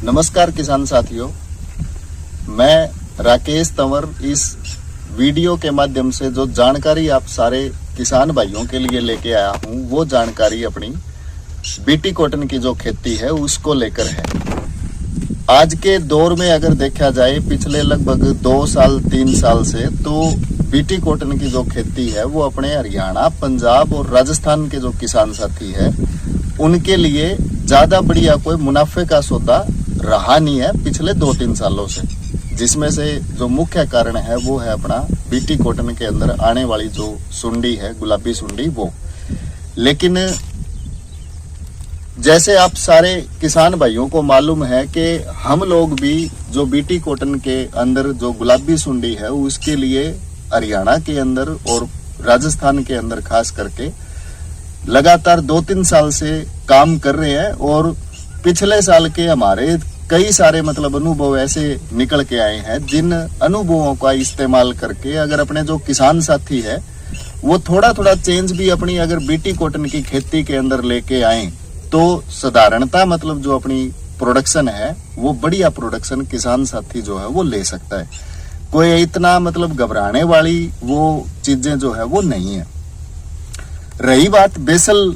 नमस्कार किसान साथियों, मैं राकेश तंवर इस वीडियो के माध्यम से जो जानकारी आप सारे किसान भाइयों के लिए लेके आया हूं, वो जानकारी अपनी बीटी कॉटन की जो खेती है उसको लेकर है। आज के दौर में अगर देखा जाए पिछले लगभग 2 साल 3 साल से तो बीटी कॉटन की जो खेती है वो अपने हरियाणा, पंजाब और राजस्थान के जो किसान साथी है उनके लिए ज्यादा बढ़िया कोई मुनाफे का सौदा रहा नहीं है पिछले 2-3 सालों से, जिसमें से जो मुख्य कारण है वो है अपना बीटी कॉटन के अंदर आने वाली जो सुंडी है, गुलाबी सुंडी, वो। लेकिन जैसे आप सारे किसान भाइयों को मालूम है कि हम लोग भी जो बीटी कॉटन के अंदर जो गुलाबी सुंडी है उसके लिए हरियाणा के अंदर और राजस्थान के अंदर खास करके लगातार 2-3 साल से काम कर रहे हैं और पिछले साल के हमारे कई सारे अनुभव ऐसे निकल के आए हैं जिन अनुभवों का इस्तेमाल करके अगर अपने जो किसान साथी है वो थोड़ा थोड़ा चेंज भी अपनी अगर बीटी कॉटन की खेती के अंदर लेके आए तो साधारणता जो अपनी प्रोडक्शन है वो बढ़िया प्रोडक्शन किसान साथी जो है वो ले सकता है। कोई इतना घबराने वाली वो चीजें जो है वो नहीं है। रही बात बेसल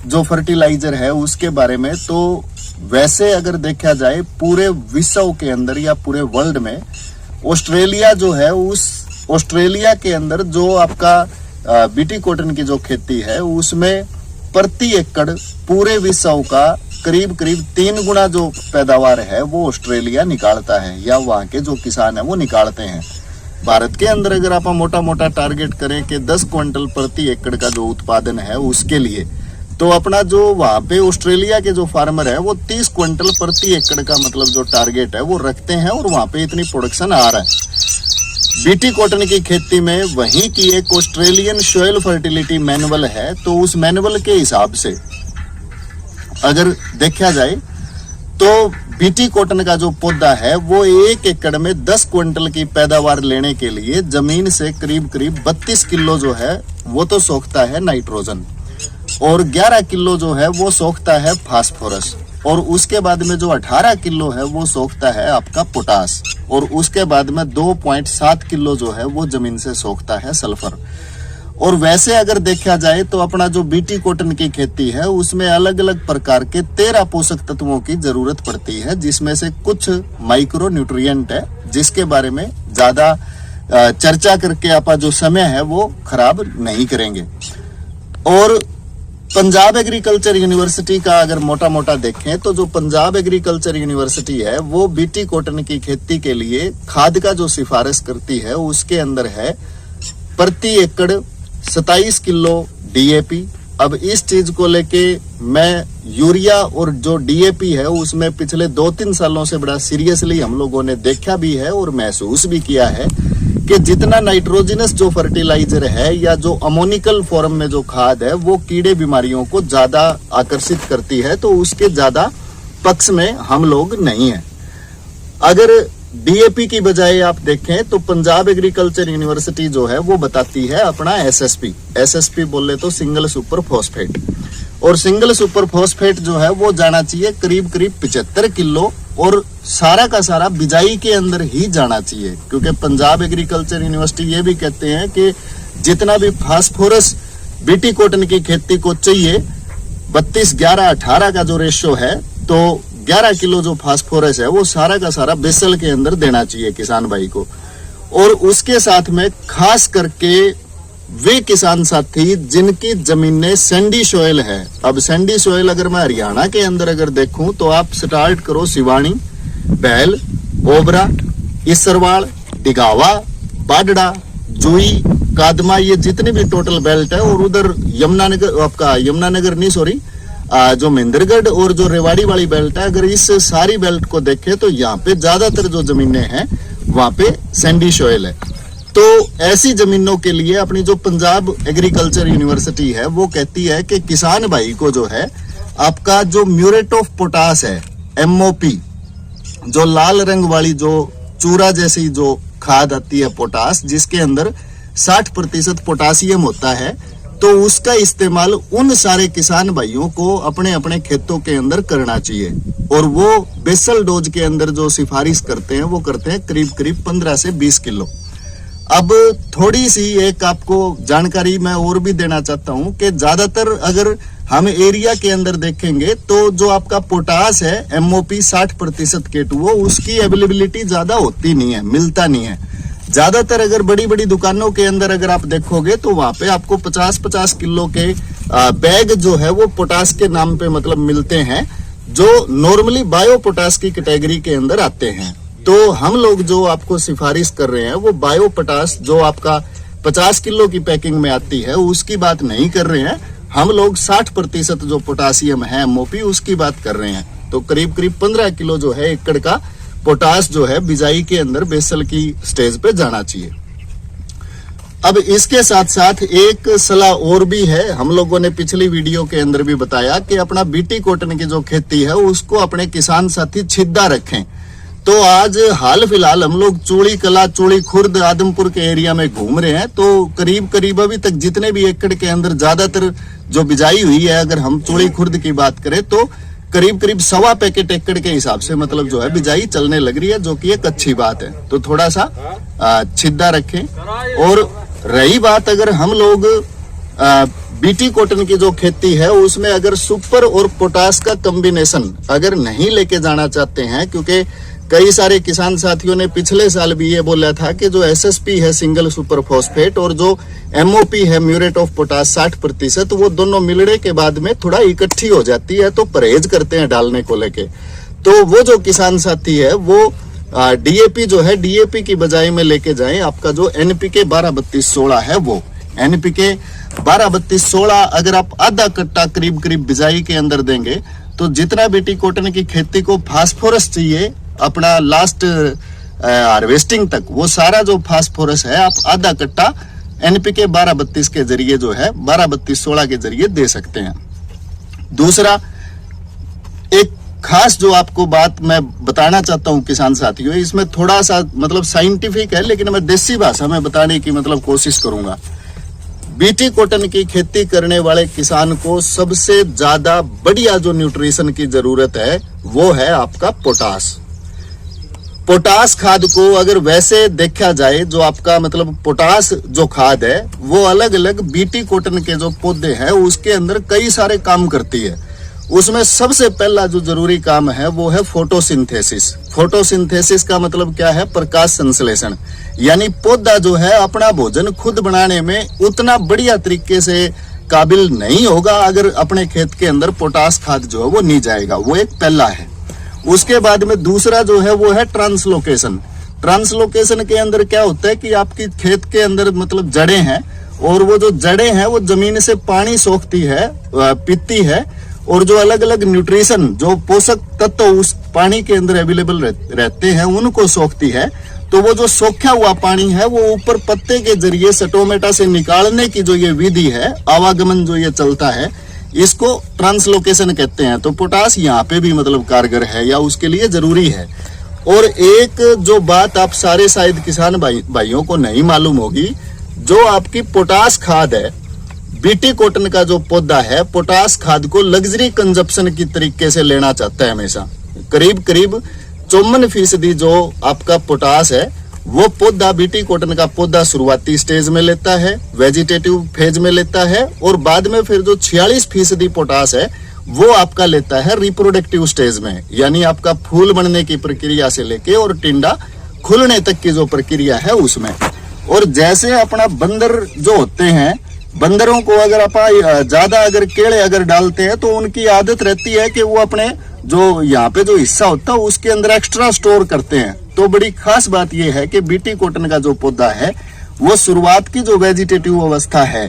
जो फर्टिलाइजर है उसके बारे में, तो वैसे अगर देखा जाए पूरे विश्व के अंदर या पूरे वर्ल्ड में ऑस्ट्रेलिया जो है, उस ऑस्ट्रेलिया के अंदर जो आपका बीटी कॉटन की जो खेती है उसमें प्रति एकड़ पूरे विश्व का करीब 3 गुना जो पैदावार है वो ऑस्ट्रेलिया निकालता है या वहाँ के जो किसान है वो निकालते हैं। भारत के अंदर अगर आप मोटा मोटा टारगेट करें कि 10 क्विंटल प्रति एकड़ का जो उत्पादन है उसके लिए, तो अपना जो वहाँ पे ऑस्ट्रेलिया के जो फार्मर है वो 30 क्विंटल प्रति एकड़ का जो टारगेट है वो रखते हैं और वहाँ पे इतनी प्रोडक्शन आ रहा है। बीटी कॉटन की खेती में वहीं की एक ऑस्ट्रेलियन सॉइल फर्टिलिटी मैनुअल है, तो उस मैनुअल के हिसाब से अगर देखा जाए तो बीटी कॉटन का जो पौधा है वो 1 एकड़ में 10 क्विंटल की पैदावार लेने के लिए जमीन से करीब 32 किलो जो है वो तो सोखता है नाइट्रोजन और 11 किलो जो है वो सोखता है फास्फोरस और उसके बाद में जो 18 किलो है वो सोखता है आपका पोटास और उसके बाद में 2.7 किलो जो है वो जमीन से सोखता है सल्फर। और वैसे अगर देखा जाए तो अपना जो बीटी कॉटन की खेती है उसमें अलग अलग प्रकार के 13 पोषक तत्वों की जरूरत पड़ती है, जिसमें से कुछ माइक्रो न्यूट्रिएंट है जिसके बारे में ज्यादा चर्चा करके आप जो समय है वो खराब नहीं करेंगे। और पंजाब एग्रीकल्चर यूनिवर्सिटी का अगर मोटा मोटा देखें तो जो पंजाब एग्रीकल्चर यूनिवर्सिटी है वो बीटी कॉटन की खेती के लिए खाद का जो सिफारिश करती है उसके अंदर है प्रति एकड़ 27 किलो डीएपी। अब इस चीज को लेके मैं यूरिया और जो डीएपी है उसमें पिछले 2-3 सालों से बड़ा सीरियसली हम लोगों ने देखा भी है और महसूस भी किया है कि जितना नाइट्रोजनस जो फर्टिलाइजर है या जो अमोनिकल फॉर्म में जो खाद है वो कीड़े बीमारियों को ज्यादा आकर्षित करती है, तो उसके ज्यादा पक्ष में हम लोग नहीं है। अगर डीएपी की बजाय आप देखें तो पंजाब एग्रीकल्चर यूनिवर्सिटी जो है वो बताती है अपना एसएसपी बोले तो सिंगल सुपर फॉस्फेट, और सिंगल सुपर फॉस्फेट जो है वो जाना चाहिए करीब 75 किलो और सारा का सारा बिजाई के अंदर ही जाना चाहिए, क्योंकि पंजाब एग्रीकल्चर यूनिवर्सिटी ये भी कहते हैं कि जितना भी फास्फोरस बीटी कॉटन की खेती को चाहिए 32-11-18 का जो रेशियो है, तो 11 किलो जो फास्फोरस है वो सारा का सारा बेसल के अंदर देना चाहिए किसान भाई को। और उसके साथ में खास करके वे किसान साथी जिनकी जमीनें सैंडी सॉइल है। अब सैंडी सॉइल अगर मैं हरियाणा के अंदर अगर देखूं तो आप स्टार्ट करो सिवानी, बैल, ओबरा, इसरवाल, डिगावा, बाडड़ा, जुई, कादमा, ये जितनी भी टोटल बेल्ट है, और उधर यमुनानगर नहीं सॉरी जो महेंद्रगढ़ और जो रेवाड़ी वाली बेल्ट है, अगर इस सारी बेल्ट को देखें तो यहाँ पे ज्यादातर जो जमीनें हैं वहां पे सैंडी सॉइल है। तो ऐसी जमीनों के लिए अपनी जो पंजाब एग्रीकल्चर यूनिवर्सिटी है वो कहती है कि किसान भाई को जो है आपका जो म्यूरेट ऑफ पोटास है, एमओपी, जो लाल रंग वाली जो चूरा जैसी जो खाद आती है पोटास, जिसके अंदर 60% पोटासियम होता है, तो उसका इस्तेमाल उन सारे किसान भाइयों को अपने अपने खेतों के अंदर करना चाहिए। और वो बेसल डोज के अंदर जो सिफारिश करते हैं वो करते हैं करीब करीब 15 से 20 किलो। अब थोड़ी सी एक आपको जानकारी मैं और भी देना चाहता हूं कि ज्यादातर अगर हम एरिया के अंदर देखेंगे तो जो आपका पोटास है MOP 60% K2O उसकी अवेलेबिलिटी ज्यादा होती नहीं है, मिलता नहीं है। ज्यादातर अगर बड़ी बड़ी दुकानों के अंदर अगर आप देखोगे तो वहां पे आपको 50-50 किलो के बैग जो है वो पोटास के नाम पे मतलब मिलते हैं, जो नॉर्मली बायो पोटास की कैटेगरी के अंदर आते हैं। तो हम लोग जो आपको सिफारिश कर रहे हैं वो बायो पोटास जो आपका 50 किलो की पैकिंग में आती है उसकी बात नहीं कर रहे हैं। हम लोग 60% जो पोटासियम है MOP उसकी बात कर रहे हैं। तो करीब करीब 15 किलो जो है एकड़ का पोटास जो है बिजाई के अंदर बेसल की स्टेज पे जाना चाहिए। अब इसके साथ साथ एक सलाह और भी है, हम लोगों ने पिछली वीडियो के अंदर भी बताया कि अपना BT कॉटन की जो खेती है उसको अपने किसान साथी छिद्दा रखें। तो आज हाल फिलहाल हम लोग चूड़ी कला, चूड़ी खुर्द, आदमपुर के एरिया में घूम रहे हैं। तो करीब करीब अभी तक जितने भी एकड़ के अंदर ज्यादातर जो बिजाई हुई है, अगर हम चूड़ी खुर्द की बात करें तो करीब करीब 1.25 पैकेट एकड़ के हिसाब से मतलब जो है बिजाई चलने लग रही है, जो कि एक अच्छी बात है। तो थोड़ा सा छिद्दा रखें। और रही बात अगर हम लोग BT कॉटन की जो खेती है उसमें अगर सुपर और पोटास का कॉम्बिनेशन अगर नहीं लेके जाना चाहते हैं, क्योंकि कई सारे किसान साथियों ने पिछले साल भी ये बोला था कि जो SSP है सिंगल सुपर फॉस्फेट और जो MOP है म्यूरेट ऑफ पोटास 60%, वो दोनों मिलने के बाद में थोड़ा इकट्ठी हो जाती है, तो परहेज करते हैं डालने को लेके। तो वो जो किसान साथी है वो DAP जो है DAP की बजाय में लेके जाएं आपका जो NPK 12-32-16 है, वो NPK 12-32-16 अगर आप आधा कट्टा करीब करीब बिजाई के अंदर देंगे तो जितना BT कॉटन की खेती को फास्फोरस चाहिए अपना लास्ट हार्वेस्टिंग तक, वो सारा जो फास्फोरस है आप आधा कट्टा NPK 12-32 के जरिए जो है 12-32-16 के जरिए दे सकते हैं। दूसरा एक खास जो आपको बात मैं बताना चाहता हूं किसान साथियों, इसमें थोड़ा सा मतलब साइंटिफिक है लेकिन मैं देसी भाषा में बताने की मतलब कोशिश करूंगा। BT कॉटन की खेती करने वाले किसान को सबसे ज्यादा बढ़िया जो न्यूट्रिशन की जरूरत है वो है आपका पोटास। पोटास खाद को अगर वैसे देखा जाए, जो आपका मतलब पोटास जो खाद है वो अलग अलग BT कॉटन के जो पौधे हैं उसके अंदर कई सारे काम करती है। उसमें सबसे पहला जो जरूरी काम है वो है फोटोसिंथेसिस। फोटोसिंथेसिस का मतलब क्या है? प्रकाश संश्लेषण। यानी पौधा जो है अपना भोजन खुद बनाने में उतना बढ़िया तरीके से काबिल नहीं होगा अगर अपने खेत के अंदर पोटास खाद जो है वो नहीं जाएगा। वो एक पहला है। उसके बाद में दूसरा जो है वो है ट्रांसलोकेशन। ट्रांसलोकेशन के अंदर क्या होता है कि आपकी खेत के अंदर मतलब जड़ें हैं और वो जो जड़ें हैं वो जमीन से पानी सोखती है, पीती है और जो अलग अलग न्यूट्रिशन जो पोषक तत्व उस पानी के अंदर अवेलेबल रहते हैं उनको सोखती है। तो वो जो सोखा हुआ पानी है वो ऊपर पत्ते के जरिए स्टोमेटा से निकालने की जो ये विधि है, आवागमन जो ये चलता है, इसको ट्रांसलोकेशन कहते हैं। तो पोटास यहाँ पे भी मतलब कारगर है या उसके लिए जरूरी है। और एक जो बात आप सारे शायद किसान भाइयों को नहीं मालूम होगी, जो आपकी पोटास खाद है, BT कॉटन का जो पौधा है पोटास खाद को लग्जरी कंजप्शन की तरीके से लेना चाहता है हमेशा। करीब करीब 54% जो आपका पोटास है वो पौधा BT कॉटन का पौधा शुरुआती स्टेज में लेता है, वेजिटेटिव फेज में लेता है और बाद में फिर जो 46% पोटास है वो आपका लेता है रिप्रोडक्टिव स्टेज में। यानी आपका फूल बनने की प्रक्रिया से लेके और टिंडा खुलने तक की जो प्रक्रिया है उसमें। और जैसे अपना बंदर जो होते हैं, बंदरों को अगर आप ज्यादा अगर केले अगर डालते हैं तो उनकी आदत रहती है कि वो अपने जो यहाँ पे जो हिस्सा होता है उसके अंदर एक्स्ट्रा स्टोर करते हैं। तो बड़ी खास बात यह है कि BT कॉटन का जो पौधा है वो शुरुआत की जो वेजिटेटिव अवस्था है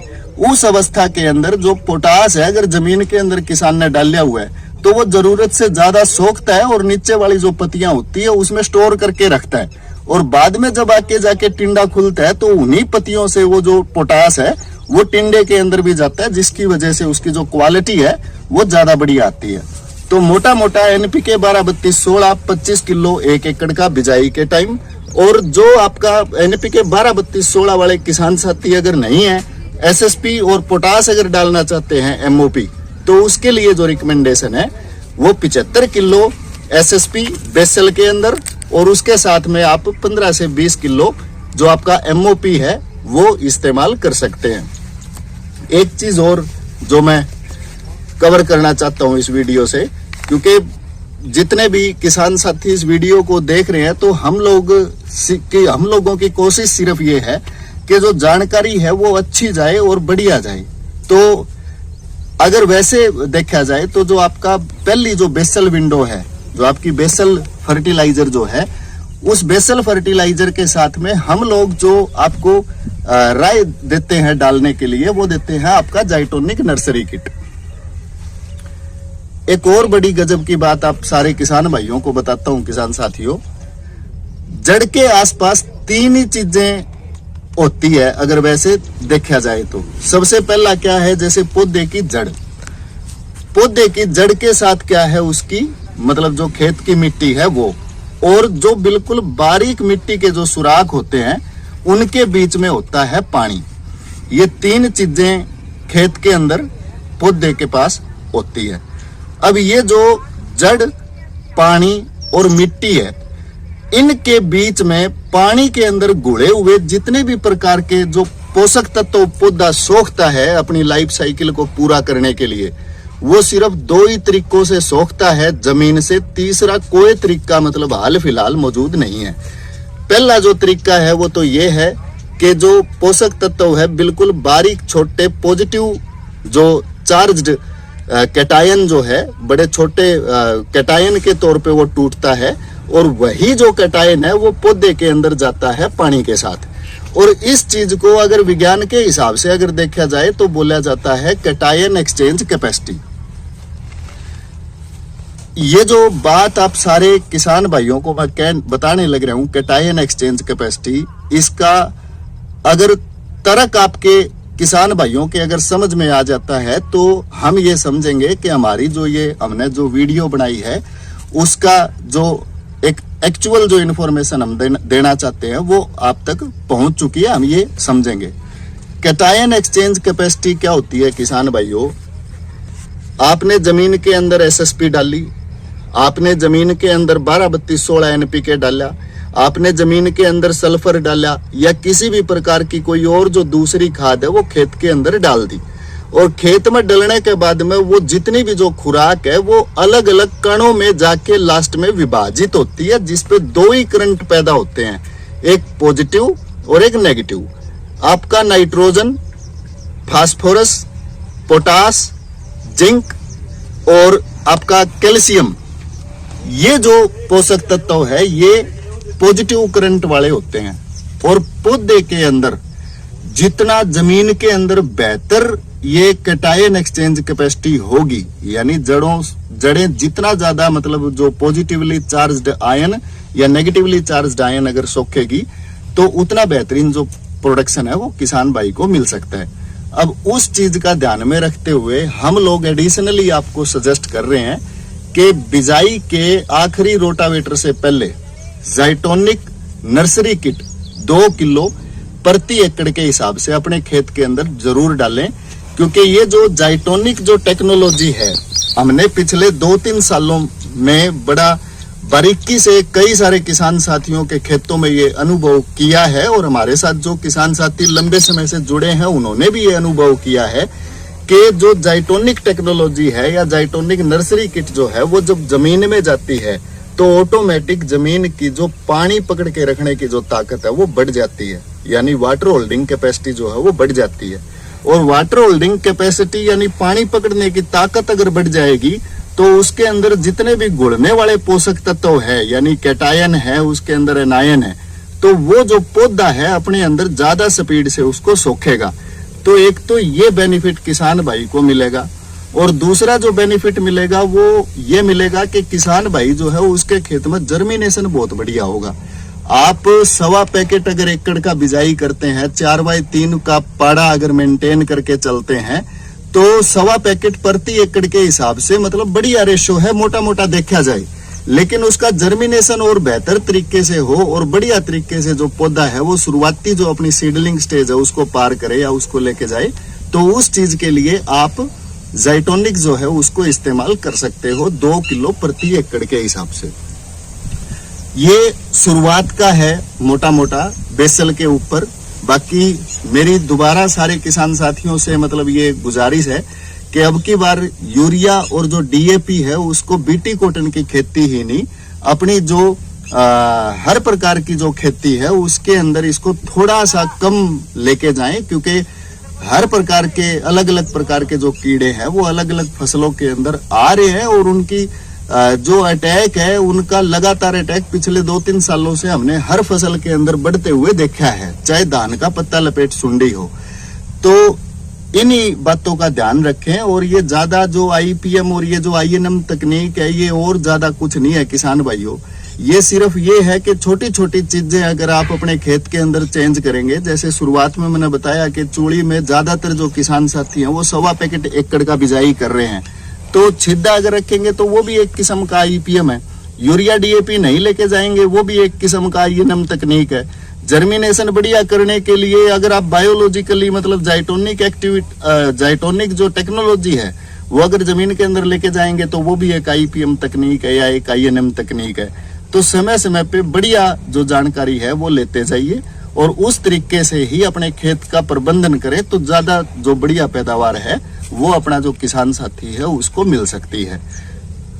उस अवस्था के अंदर जो पोटास है अगर जमीन के अंदर किसान ने डाला हुआ है तो वो जरूरत से ज्यादा सोखता है और नीचे वाली जो पत्तियां होती है उसमें स्टोर करके रखता है। और बाद में जब आके जाके टिंडा खुलता है तो उन्हीं पत्तियों से वो जो पोटास है वो टिंडे के अंदर भी जाता है, जिसकी वजह से उसकी जो क्वालिटी है वो ज्यादा बढ़िया आती है। तो मोटा मोटा NPK 12-32-16 25 किलो 1 एकड़ का बिजाई के टाइम। और जो आपका NPK 12-32-16 वाले किसान साथी अगर नहीं है एसएसपी और पोटास अगर डालना चाहते हैं एमओपी, तो उसके लिए जो रिकमेंडेशन है वो 75 किलो एसएसपी बेसल के अंदर, और उसके साथ में आप 15 से 20 किलो जो आपका एमओपी है वो इस्तेमाल कर सकते हैं। एक चीज और जो मैं कवर करना चाहता हूं इस वीडियो से, क्योंकि जितने भी किसान साथी इस वीडियो को देख रहे हैं, तो हम लोगों की कोशिश सिर्फ ये है कि जो जानकारी है वो अच्छी जाए और बढ़िया जाए। तो अगर वैसे देखा जाए तो जो आपका पहली जो बेसल विंडो है, जो आपकी बेसल फर्टिलाइजर जो है, उस बेसल फर्टिलाइजर के साथ में हम लोग जो आपको राय देते हैं डालने के लिए, वो देते हैं आपका जाइटोनिक नर्सरी किट। एक और बड़ी गजब की बात आप सारे किसान भाइयों को बताता हूं, किसान साथियों, जड़ के आसपास 3 ही चीजें होती है अगर वैसे देखा जाए तो। सबसे पहला क्या है, जैसे पौधे की जड़, पौधे की जड़ के साथ क्या है उसकी मतलब जो खेत की मिट्टी है वो, और जो बिल्कुल बारीक मिट्टी के जो सुराख होते हैं उनके बीच में होता है पानी। ये 3 चीजें खेत के अंदर पौधे के पास होती है। अब ये जो जड़, पानी और मिट्टी है, इनके बीच में पानी के अंदर घुले हुए जितने भी प्रकार के जो पोषक तत्व पौधा सोखता है अपनी लाइफ साइकिल को पूरा करने के लिए, वो सिर्फ 2 ही तरीकों से सोखता है, जमीन से। तीसरा कोई तरीका मतलब हाल फिलहाल मौजूद नहीं है। पहला जो तरीका है वो तो ये है कि जो पोषक तत्व है बिल्कुल बारीक छोटे पॉजिटिव जो चार्ज्ड कैटायन जो है, बड़े छोटे कैटायन के तौर पे वो टूटता है, और वही जो कैटायन है वो पौधे के अंदर जाता है पानी के साथ। और इस चीज को अगर विज्ञान के हिसाब से अगर देखा जाए तो बोला जाता है कैटायन एक्सचेंज कैपेसिटी। ये जो बात आप सारे किसान भाइयों को मैं बताने लग रहा हूं, कैटायन एक्सचेंज कैपेसिटी, इसका अगर तर्क आपके किसान भाइयों के अगर समझ में आ जाता है तो हम ये समझेंगे कि हमारी जो ये हमने जो वीडियो बनाई है उसका जो एक एक्चुअल जो इन्फॉर्मेशन हम देना चाहते हैं वो आप तक पहुंच चुकी है, हम ये समझेंगे। कैटायन एक्सचेंज कैपेसिटी क्या होती है किसान भाइयों? आपने जमीन के अंदर एसएसपी डाली, आपने जमीन के अंदर 12-32-16 एनपीके डाला, आपने जमीन के अंदर सल्फर डाला, या किसी भी प्रकार की कोई और जो दूसरी खाद है वो खेत के अंदर डाल दी, और खेत में डलने के बाद में वो जितनी भी जो खुराक है वो अलग अलग कणों में जाके लास्ट में विभाजित होती है, जिसपे 2 ही करंट पैदा होते हैं, एक पॉजिटिव और एक नेगेटिव। आपका नाइट्रोजन, फास्फोरस, पोटास, जिंक और आपका कैल्शियम, ये जो पोषक तत्व है ये पॉजिटिव करंट वाले होते हैं। और पौधे के अंदर जितना जमीन के अंदर बेहतर ये कैटायन एक्सचेंज कैपेसिटी होगी, यानी जड़ें जितना ज्यादा मतलब जो पॉजिटिवली चार्ज्ड आयन या नेगेटिवली चार्ज्ड आयन अगर सोखेगी तो उतना बेहतरीन जो प्रोडक्शन है वो किसान भाई को मिल सकता है। अब उस चीज का ध्यान में रखते हुए हम लोग एडिशनली आपको सजेस्ट कर रहे हैं कि बिजाई के आखिरी रोटावेटर से पहले जाइटोनिक नर्सरी किट 2 किलो प्रति एकड़ के हिसाब से अपने खेत के अंदर जरूर डालें, क्योंकि ये जो जाइटोनिक जो टेक्नोलॉजी है हमने पिछले 2-3 सालों में बड़ा बारीकी से कई सारे किसान साथियों के खेतों में ये अनुभव किया है, और हमारे साथ जो किसान साथी लंबे समय से जुड़े हैं उन्होंने भी ये अनुभव किया है कि जो जाइटोनिक टेक्नोलॉजी है या जाइटोनिक नर्सरी किट जो है वो जब जमीन में जाती है तो ऑटोमेटिक जमीन की जो पानी पकड़ के रखने की जो ताकत है वो बढ़ जाती है, यानी वाटर होल्डिंग कैपेसिटी जो है वो बढ़ जाती है। और वाटर होल्डिंग कैपेसिटी यानी पानी पकड़ने की ताकत अगर बढ़ जाएगी तो उसके अंदर जितने भी घुलने वाले पोषक तत्व है, यानी कैटायन है, उसके अंदर एनायन है, तो वो जो पौधा है अपने अंदर ज्यादा स्पीड से उसको सोखेगा। तो एक तो ये बेनिफिट किसान भाई को मिलेगा, और दूसरा जो बेनिफिट मिलेगा वो ये मिलेगा कि किसान भाई जो है उसके खेत में जर्मिनेशन बहुत बढ़िया होगा। आप 1.25 पैकेट अगर एकड़ का बिजाई करते हैं, 4x3 का पाड़ा अगर मेंटेन करके चलते हैं तो 1.25 पैकेट प्रति एकड़ के हिसाब से मतलब बढ़िया रेशो है, मोटा मोटा देखा जाए। लेकिन उसका जर्मिनेशन और बेहतर तरीके से हो और बढ़िया तरीके से जो पौधा है वो शुरुआती जो अपनी सीडलिंग स्टेज है उसको पार करे या उसको लेके जाए, तो उस चीज के लिए आप ज़ाइटोनिक जो है उसको इस्तेमाल कर सकते हो 2 किलो प्रति एकड़ के हिसाब से। ये शुरुआत का है मोटा मोटा बेसल के ऊपर। बाकी मेरी दोबारा सारे किसान साथियों से मतलब ये गुजारिश है कि अब की बार यूरिया और जो डीएपी है उसको बीटी कॉटन की खेती ही नहीं, अपनी जो हर प्रकार की जो खेती है उसके अंदर इसको थोड़ा सा कम लेके जाएं, क्योंकि हर प्रकार के अलग अलग प्रकार के जो कीड़े हैं वो अलग अलग फसलों के अंदर आ रहे हैं और उनकी जो अटैक है उनका लगातार अटैक पिछले 2-3 सालों से हमने हर फसल के अंदर बढ़ते हुए देखा है, चाहे धान का पत्ता लपेट सुंडी हो। तो इन्हीं बातों का ध्यान रखें। और ये ज्यादा जो आईपीएम और ये जो आईएनएम तकनीक है ये और ज्यादा कुछ नहीं है किसान भाइयों, ये सिर्फ ये है कि छोटी छोटी चीजें अगर आप अपने खेत के अंदर चेंज करेंगे, जैसे शुरुआत में मैंने बताया कि चूड़ी में ज्यादातर जो किसान साथी हैं वो 1.25 पैकेट एकड़ का बिजाई कर रहे हैं, तो छिद्दा अगर रखेंगे तो वो भी एक किस्म का आईपीएम है। यूरिया डीएपी नहीं लेके जाएंगे वो भी एक किस्म का आईएनएम तकनीक है। जर्मिनेशन बढ़िया करने के लिए अगर आप बायोलॉजिकली मतलब जाइटोनिक जो टेक्नोलॉजी है वो अगर जमीन के अंदर लेके जाएंगे तो वो भी एक आईपीएम तकनीक है या एक आईएनएम तकनीक है। तो समय समय पे बढ़िया जो जानकारी है वो लेते जाइए और उस तरीके से ही अपने खेत का प्रबंधन करें, तो ज्यादा जो बढ़िया पैदावार है वो अपना जो किसान साथी है उसको मिल सकती है।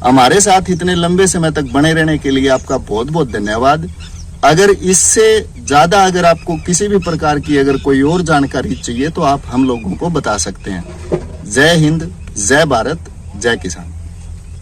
हमारे साथ इतने लंबे समय तक बने रहने के लिए आपका बहुत बहुत धन्यवाद। अगर इससे ज्यादा अगर आपको किसी भी प्रकार की अगर कोई और जानकारी चाहिए तो आप हम लोगों को बता सकते हैं। जय हिंद, जय भारत, जय किसान।